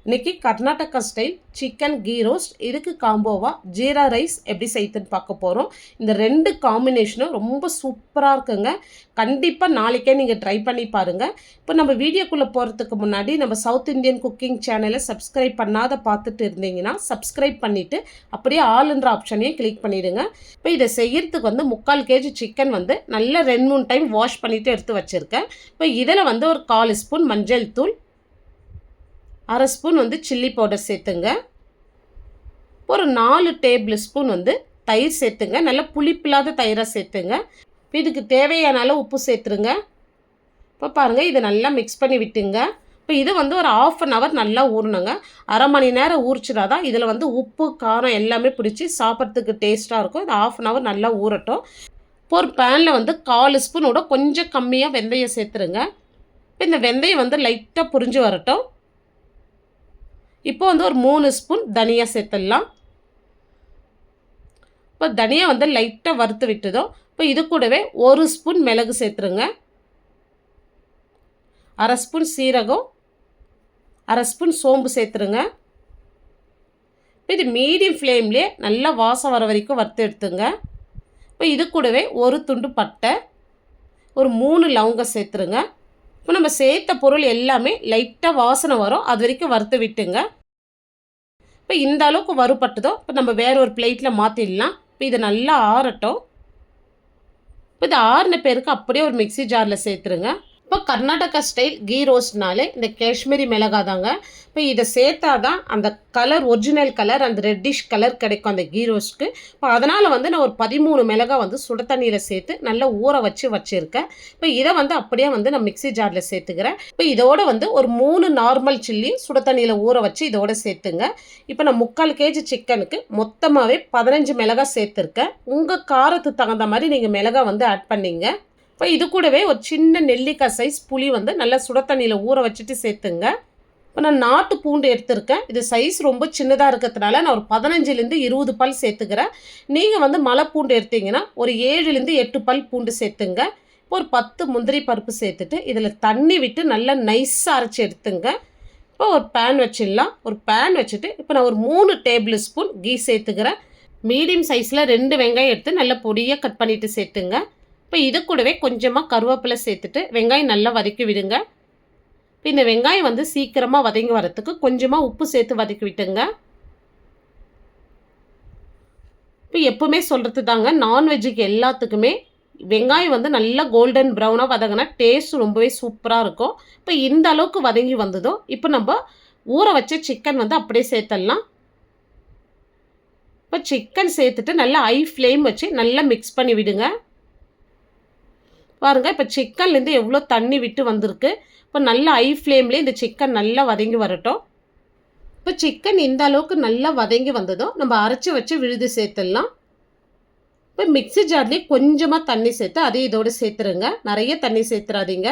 இன்றைக்கி Karnataka style chicken ghee roast இதுக்கு காம்போவாக ஜீரா ரைஸ் எப்படி செய்யுதுன்னு பார்க்க போகிறோம். இந்த 2 காம்பினேஷனும் ரொம்ப சூப்பராக இருக்குங்க. கண்டிப்பாக நாளைக்கே நீங்கள் ட்ரை பண்ணி பாருங்கள். இப்போ நம்ம வீடியோக்குள்ளே போகிறதுக்கு முன்னாடி நம்ம சவுத் இந்தியன் குக்கிங் சேனலை சப்ஸ்கிரைப் பண்ணாத பார்த்துட்டு இருந்தீங்கன்னா சப்ஸ்கிரைப் பண்ணிவிட்டு அப்படியே ஆல்ன்ற ஆப்ஷனையும் கிளிக் பண்ணிவிடுங்க. இப்போ இதை செய்யறதுக்கு 3/4 kg சிக்கன் நல்லா 2-3 டைம் வாஷ் பண்ணிவிட்டு எடுத்து வச்சுருக்கேன். இப்போ இதில் ஒரு 1/4 ஸ்பூன் மஞ்சள் தூள், 1/2 ஸ்பூன் சில்லி பவுடர் சேர்த்துங்க. ஒரு 4 டேபிள் ஸ்பூன் தயிர் சேர்த்துங்க. நல்லா புளிப்பில்லாத தயிராக சேர்த்துங்க. இப்போ இதுக்கு தேவையான அளவு உப்பு சேர்த்துருங்க. இப்போ பாருங்கள், இதை நல்லா மிக்ஸ் பண்ணி விட்டுங்க. இப்போ இது ஒரு 1/2 hour நல்லா ஊறணுங்க. அரை மணி நேரம் ஊறிச்சிடாதான் இதில் உப்பு காரம் எல்லாமே பிடிச்சி சாப்பிட்றதுக்கு டேஸ்ட்டாக இருக்கும். இது 1/2 hour நல்லா ஊறட்டும். இப்போ ஒரு பேனில் 1/4 ஸ்பூனோட கொஞ்சம் கம்மியாக வெந்தயம் சேர்த்துருங்க. இப்போ இந்த வெந்தயம் லைட்டாக புரிஞ்சு வரட்டும். இப்போ ஒரு 3 ஸ்பூன் தனியா சேர்த்துடலாம். இப்போ தனியா லைட்டாக வறுத்து விட்டுதோ. இப்போ இது கூடவே 1 ஸ்பூன் மிளகு சேர்த்துருங்க. 1/2 ஸ்பூன் சீரகம், 1/2 ஸ்பூன் சோம்பு சேர்த்துருங்க. இப்போ இது மீடியம் ஃப்ளேம்லேயே நல்லா வாசம் வர வரைக்கும் வறுத்து எடுத்துங்க. இப்போ இது கூடவே ஒரு துண்டு பட்டை, ஒரு 3 லவங்கம் சேர்த்துருங்க. இப்போ நம்ம சேர்த்த பொருள் எல்லாமே லைட்டாக வாசனை வரும், அது வரைக்கும் வறுத்து விட்டுங்க. இப்போ இந்த அளவுக்கு வறுபட்டதோ இப்போ நம்ம வேற ஒரு பிளேட்டில் மாற்றிடலாம். இப்போ இதை நல்லா ஆறட்டும். இப்போ இது ஆறின பேருக்கு அப்படியே ஒரு மிக்சி ஜாரில் சேர்த்துருங்க. இப்போ கர்நாடகா ஸ்டைல் கீ ரோஸ்ட்னாலே இந்த காஷ்மீரி மிளகாய் தாங்க. இப்போ இதை சேர்த்தா தான் அந்த கலர், ஒரிஜினல் கலர், அந்த ரெட்டிஷ் கலர் கிடைக்கும் அந்த கீ ரோஸ்ட்க்கு. இப்போ அதனால் நான் ஒரு 13 மிளகாய் சுட தண்ணியில் சேர்த்து நல்லா ஊற வச்சுருக்கேன். இப்போ இதை அப்படியே நான் மிக்சி ஜாரில் சேர்த்துக்கிறேன். இப்போ இதோட ஒரு 3 நார்மல் சில்லி சுட தண்ணியில் ஊற வச்சு இதோட சேர்த்துங்க. இப்போ நான் 3/4 kg சிக்கனுக்கு மொத்தமாகவே 15 மிளகாய் சேர்த்துருக்கேன். உங்கள் காரத்துக்கு தகுந்த மாதிரி நீங்கள் மிளகாய் ஆட் பண்ணிங்க. இப்போ இது கூடவே ஒரு சின்ன நெல்லிக்காய் சைஸ் புளி நல்லா சுட தண்ணியில் ஊற வச்சுட்டு சேர்த்துங்க. இப்போ நான் நாட்டு பூண்டு எடுத்துருக்கேன். இது சைஸ் ரொம்ப சின்னதாக இருக்கிறதுனால நான் ஒரு 15லேருந்து 20 பல் சேர்த்துக்கிறேன். நீங்கள் மலை பூண்டு எடுத்தீங்கன்னா ஒரு 7லேருந்து 8 பல் பூண்டு சேர்த்துங்க. இப்போ ஒரு 10 முந்திரி பருப்பு சேர்த்துட்டு இதில் தண்ணி விட்டு நல்லா நைஸாக அரைச்சி எடுத்துங்க. இப்போ ஒரு பேன் வச்சிடலாம். ஒரு பேன் வச்சுட்டு இப்போ நான் ஒரு 3 டேபிள் ஸ்பூன் கீ சேர்த்துக்கிறேன். மீடியம் சைஸில் 2 வெங்காயம் எடுத்து நல்லா பொடியாக கட் பண்ணிவிட்டு சேர்த்துங்க. இப்போ இது கூடவே கொஞ்சமாக கருவேப்பிலை சேர்த்துட்டு வெங்காயம் நல்லா வதக்கி விடுங்க. இப்போ இந்த வெங்காயம் சீக்கிரமாக வதங்கி வரத்துக்கு கொஞ்சமாக உப்பு சேர்த்து வதக்கி விட்டுங்க. இப்போ எப்பவுமே சொல்கிறது தாங்க, நான்வெஜ்ஜுக்கு எல்லாத்துக்குமே வெங்காயம் நல்லா கோல்டன் ப்ரௌனாக வதங்கினா டேஸ்ட் ரொம்பவே சூப்பராக இருக்கும். இப்போ இந்த அளவுக்கு வதங்கி வந்ததோ இப்போ நம்ம ஊற வச்ச சிக்கன் அப்படியே சேர்த்துடலாம். இப்போ சிக்கன் சேர்த்துட்டு நல்லா ஹை ஃப்ளேம் வச்சு நல்லா மிக்ஸ் பண்ணி விடுங்க. பாருங்கள், இப்போ சிக்கன்லேருந்து எவ்வளோ தண்ணி விட்டு வந்திருக்கு. இப்போ நல்லா ஹை ஃப்ளேம்லேயே இந்த சிக்கன் நல்லா வதங்கி வரட்டும். இப்போ சிக்கன் இந்த அளவுக்கு நல்லா வதங்கி வந்ததும் நம்ம அரைச்சி வச்சு விழுது சேர்த்துடலாம். இப்போ மிக்ஸி ஜார்லேயே கொஞ்சமாக தண்ணி சேர்த்து அதையும் இதோடு சேர்த்துருங்க. நிறைய தண்ணி சேர்த்துறாதீங்க.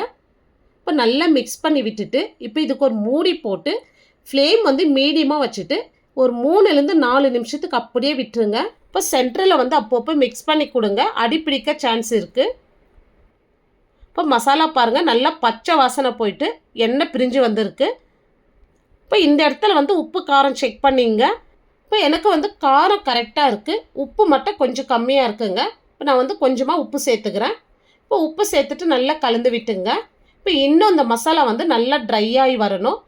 இப்போ நல்லா மிக்ஸ் பண்ணி விட்டுட்டு இப்போ இதுக்கு ஒரு மூடி போட்டு ஃப்ளேம் மீடியமாக வச்சுட்டு ஒரு 3லேருந்து 4 நிமிஷத்துக்கு அப்படியே விட்டுருங்க. இப்போ சென்டரில் அப்பப்போ மிக்ஸ் பண்ணி கொடுங்க, அடிப்பிடிக்க சான்ஸ் இருக்குது. இப்போ மசாலா பாருங்கள், நல்லா பச்சை வாசனை போயிட்டு எண்ணெய் பிரிஞ்சு வந்திருக்கு. இப்போ இந்த இடத்துல உப்பு காரம் செக் பண்ணிங்க. இப்போ எனக்கு காரம் கரெக்டாக இருக்குது, உப்பு மட்டும் கொஞ்சம் கம்மியாக இருக்குங்க. இப்போ நான் கொஞ்சமாக உப்பு சேர்த்துக்கிறேன். இப்போ உப்பு சேர்த்துட்டு நல்லா கலந்து விட்டுங்க. இப்போ இன்னும் இந்த மசாலா நல்லா ட்ரை ஆகி வரணும்.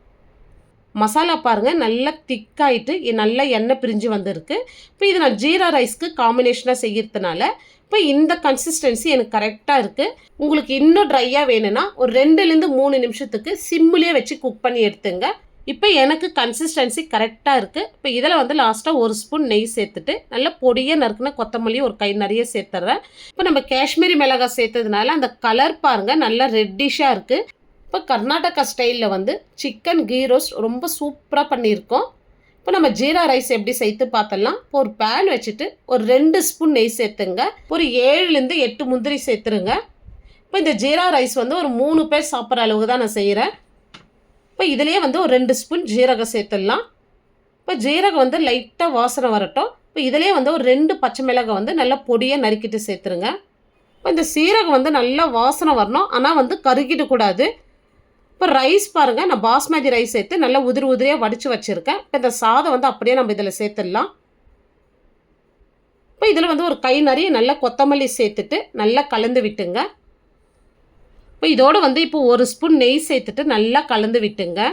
மசாலா பாருங்கள் நல்லா திக்காயிட்டு நல்லா எண்ணெய் பிரிஞ்சு வந்திருக்கு. இப்போ இது நான் ஜீரா ரைஸ்க்கு காம்பினேஷனாக செய்யறதுனால இப்போ இந்த கன்சிஸ்டன்சி எனக்கு கரெக்டாக இருக்குது. உங்களுக்கு இன்னும் ட்ரையாக வேணும்னா ஒரு 2லேருந்து 3 நிமிஷத்துக்கு சிம்மிலே வச்சு குக் பண்ணி எடுத்துங்க. இப்போ எனக்கு கன்சிஸ்டன்சி கரெக்டாக இருக்குது. இப்போ இதில் லாஸ்ட்டாக 1 ஸ்பூன் நெய் சேர்த்துட்டு நல்லா பொடியாக நறுக்குனா கொத்தமல்லி ஒரு கை நிறைய சேர்த்துட்றேன். இப்போ நம்ம காஷ்மீரி மிளகாய் சேர்த்ததுனால அந்த கலர் பாருங்கள் நல்லா ரெட்டிஷாக இருக்குது. இப்போ கர்நாடகா ஸ்டைலில் சிக்கன் கீ ரோஸ்ட் ரொம்ப சூப்பராக பண்ணியிருக்கோம். இப்போ நம்ம ஜீரா ரைஸ் எப்படி சேர்த்து பார்த்தலாம். இப்போ ஒரு பேன் வச்சுட்டு ஒரு 2 ஸ்பூன் நெய் சேர்த்துங்க. ஒரு 7லேருந்து 8 முந்திரி சேர்த்துருங்க. இப்போ இந்த ஜீரா ரைஸ் ஒரு 3 பேர் சாப்பிட்ற அளவுக்கு தான் நான் செய்கிறேன். இப்போ இதுலேயே ஒரு 2 ஸ்பூன் ஜீரகம் சேர்த்துடலாம். இப்போ ஜீரகம் லைட்டாக வாசனை வரட்டும். இப்போ இதுலேயே ஒரு 2 பச்சை மிளகாய் நல்லா பொடியாக நறுக்கிட்டு சேர்த்துருங்க. இப்போ இந்த சீரகம் நல்லா வாசனை வரணும், ஆனால் கருகிடக்கூடாது. இப்போ ரைஸ் பாருங்கள், நான் பாஸ்மதி ரைஸ் சேர்த்து நல்லா உதிரியாக வடித்து வச்சுருக்கேன். இப்போ இந்த சாதம் வந்து அப்படியே நம்ம இதில் சேர்த்துடலாம். இப்போ இதில் வந்து ஒரு கை நிறைய நல்லா கொத்தமல்லி சேர்த்துட்டு நல்லா கலந்து விட்டுங்க. இப்போ இதோடு வந்து இப்போ 1 ஸ்பூன் நெய் சேர்த்துட்டு நல்லா கலந்து விட்டுங்க.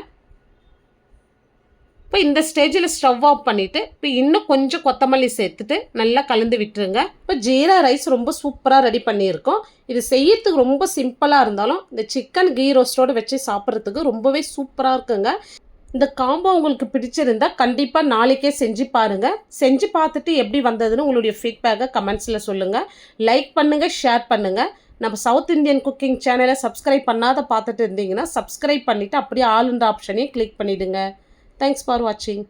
இப்போ இந்த ஸ்டேஜில் ஸ்டவ் ஆஃப் பண்ணிவிட்டு இப்போ இன்னும் கொஞ்சம் கொத்தமல்லி சேர்த்துட்டு நல்லா கலந்து விட்டுருங்க. இப்போ ஜீரா ரைஸ் ரொம்ப சூப்பராக ரெடி பண்ணியிருக்கோம். இது செய்யறதுக்கு ரொம்ப சிம்பிளாக இருந்தாலும் இந்த சிக்கன் கீ ரோஸ்ட்டோடு வச்சு சாப்பிட்றதுக்கு ரொம்பவே சூப்பராக இருக்குங்க. இந்த காம்போ உங்களுக்கு பிடிச்சிருந்தா கண்டிப்பாக நாளைக்கே செஞ்சு பாருங்கள். செஞ்சு பார்த்துட்டு எப்படி வந்ததுன்னு உங்களுடைய ஃபீட்பேக்கை கமெண்ட்ஸில் சொல்லுங்கள். லைக் பண்ணுங்கள், ஷேர் பண்ணுங்கள். நம்ம சவுத் இந்தியன் குக்கிங் சேனலை சப்ஸ்கிரைப் பண்ணாத பார்த்துட்டு இருந்தீங்கன்னா சப்ஸ்கிரைப் பண்ணிவிட்டு அப்படியே ஆல் என்ற ஆப்ஷனையும் கிளிக் பண்ணிவிடுங்க. Thanks for watching.